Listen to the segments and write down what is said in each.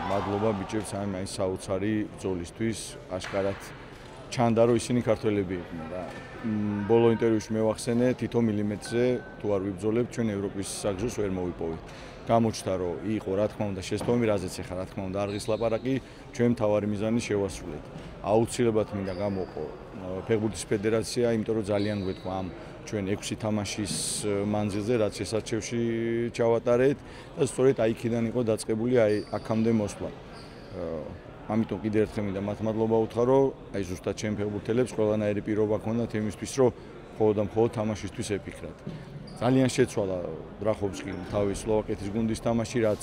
მადლობა ბიჭებს აი მაინც საოცარი ბრძოლისთვის აშკარად ჩანდა რომ ისინი ქართველები იყვნენ და ბოლო ინტერვიუში მე ვახსენე თითო მილიმეტრზე თუ არ ვიბრძოლებთ ჩვენ ევროპის საგზურს ვერ მოვიპოვეთ. გამოჩნდა რომ იყო რა თქმა უნდა შეცდომი რაზეც ახლა რა თქმა უნდა არ ღირს ლაპარაკი ჩვენ თავარი მიზანი შევასრულეთ. აუცილებლად მინდა გამოყო ფეხბურთის ფედერაცია, იმიტომ რომ ძალიან გვეთქვა ამ ჩვენ 6 თამაშის მანძილზე რაც შესაჩევში ჩავატარეთ და სწორედ აი იქიდან იყო დაწყებული აი აქამდე მოსვლა. ამიტომ კიდევ ერთხელ მინდა მათ მადლობა უთხრა, აი ზუსტად ჩემ ფეხბურთელებს ყველანაირი პირობა ჰქონდათ იმისთვის, რომ მხოლოდ და მხოლოდ თამაშისთვის ეფიქრათ. ძალიან შეცვალა დრახოვსკიმ თავის სლოვაკეთის გუნდის თამაში, რაც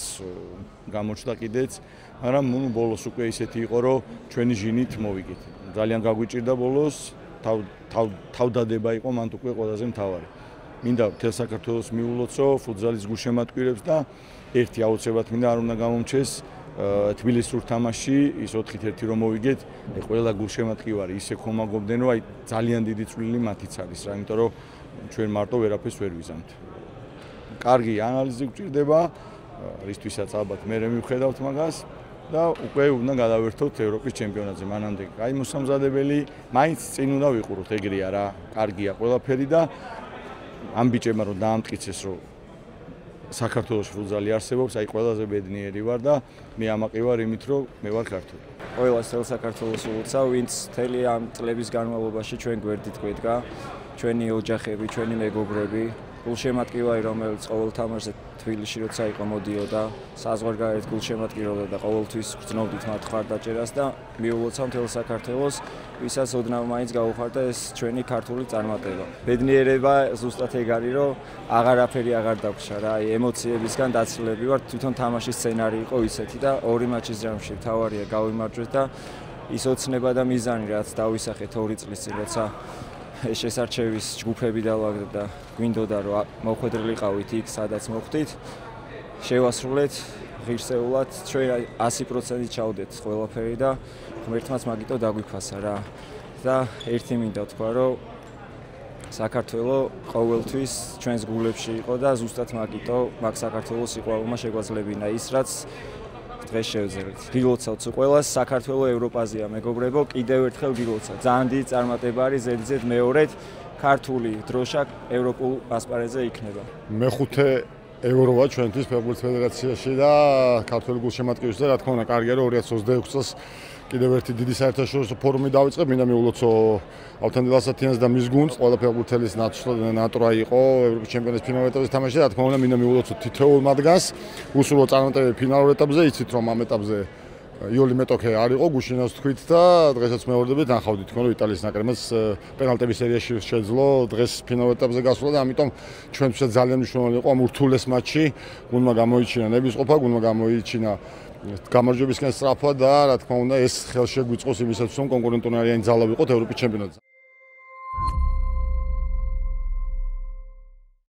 გამოჩნდა კიდეც, მაგრამ ბოლოს უკვე ისეთი იყო, რომ ჩვენი ჟინით მოვიგეთ. ძალიან გაგვიჭირდა ბოლოს, თავდადება იყო მანდ უკვე ყველაზე მთავარი. მინდა მთელ საქართველოს მიულოცო ფუტზალის გულშემატკივრებს და ერთი აუცილებლად მინდა არ უნდა გამომჩეს თბილისურ თამაში ის 4-1 რომ მოვიგეთ, ყველა გულშემატკივარი ისე ხომაგობდნენ, რომ აი ძალიან დიდი წვლილი მათიც არის რა, იმიტომ რომ ჩვენ მარტო ვერაფერს ვერ ვიზამთ. კარგი ანალიზი გვჭირდება, რისთვისაც ალბათ მე მივხედავთ მაგას და უკვე უნდა გადავერთოთ ევროპის ჩემპიონატზე. მანამდე აი მოსამზადებელი, მაინც წინ უნდა ვიყუროთ, ეგრეა რა, კარგია ყველაფერი და ამ ბიჭებმა რომ დაამტკიცეს, რომ საქართველოს ფუტზალი არსებობს, აი ყველაზე ბედნიერი ვარ და მე ამაყი ვარ იმით, რომ მე ვარ ქართველი. ყველას თელ საქართველოს ულოცავ, ვინც მთელი ამ წლების განმავლობაში ჩვენ გვერდით გვედგა, ჩვენი ოჯახები, ჩვენი მეგობრები, გულშემატკივარი, რომელიც ყოველ თამაშზე თბილისში როცა იყო მოდიოდა, საზღვარგარეთ გულშემატკივრობდა და ყოველთვის გრძნობდით მათ ხარდაჭერას და მიულოცავ მთელ საქართველოს, ვისაც ოდნავ მაინც გაუხარდა ეს ჩვენი ქართული წარმატება. ბედნიერება ზუსტად ეგ არის, რომ აღარაფერი აღარ დაგვრჩა რა, აი ემოციებისგან დაცლილები ვარ, თვითონ თამაშის სცენარი იყო ისეთი და ორი მაჩის ჯამში თავარია გავიმარჯვეთ და ის ოცნება და მიზანი რაც დავისახეთ 2 წლის წინ, როცა ეს შესარჩევის ჯგუფები დავაგდეთ და გვინდოდა რომ მოხვედრილიყავით იქ სადაც მოხვდით შევასრულეთ ღირსეულად ჩვენ 100% ჩავდეთ ყველაფერი და ღმერთმაც მაგიტო დაგვიფასა რა და ერთი მინდა თქვა რომ საქართველო ყოველთვის ჩვენს გულებში იყო და ზუსტად მაგიტო მაგ საქართველოს სიყვარულმა შეგვაძლებინა ის რაც დღეს შევძლებთ. გილოცავთ ყველას, საქართველო ევროპაზეა მეგობრებო, კიდევ ერთხელ გილოცავთ. ძალიან დიდი წარმატება არის ზედიზედ მეორედ ქართული დროშა ევროპულ ასპარეზზე იქნება. მეხუთე ევროა ჩვენთვის ფეხბურთის ფედერაციაში და ქართული გულშემატკივრისთვის და რა თქმა უნდა კარგია რომ 2026 წელს კიდევ ერთი დიდი საერთაშორისო ფორუმი დავიწყებ, მინდა მიულოცო ავთანდილ ასათიანს და მის გუნდს, ყველა ფეხბურთელის ნატრა იყო ევროპის ჩემპიონატის ფინალურ ეტაპზე თამაში და რა თქმა უნდა მინდა მიულოცო თითოეულ მათგანს, უსურვო წარმატებები ფინალურ ეტაპზე, იცით რომ ამ ეტაპზე იოლი მეტოქე არ იყო, გუშინას თქვით და დღესაც მეორდებით ნახავდით თქო რომ იტალიის ნაკრებმაც პენალტების სერიაში შეძლო დღეს ფინალურ ეტაპზე გასვლა და ამიტომ ჩვენთვისაც ძალიან მნიშვნელოვანი იყო ამ ურთულეს მატჩი, გუნდმა გამოიჩინა ნებისყოფა, გუნდმა გამოიჩინა გამარჯვებისკენ სწრაფვა და რა თქმა უნდა ეს ხელშეგვიწყოს იმისათვის რომ კონკურენტული არიანი ძალა ვიყოთ ევროპის ჩემპიონატზე.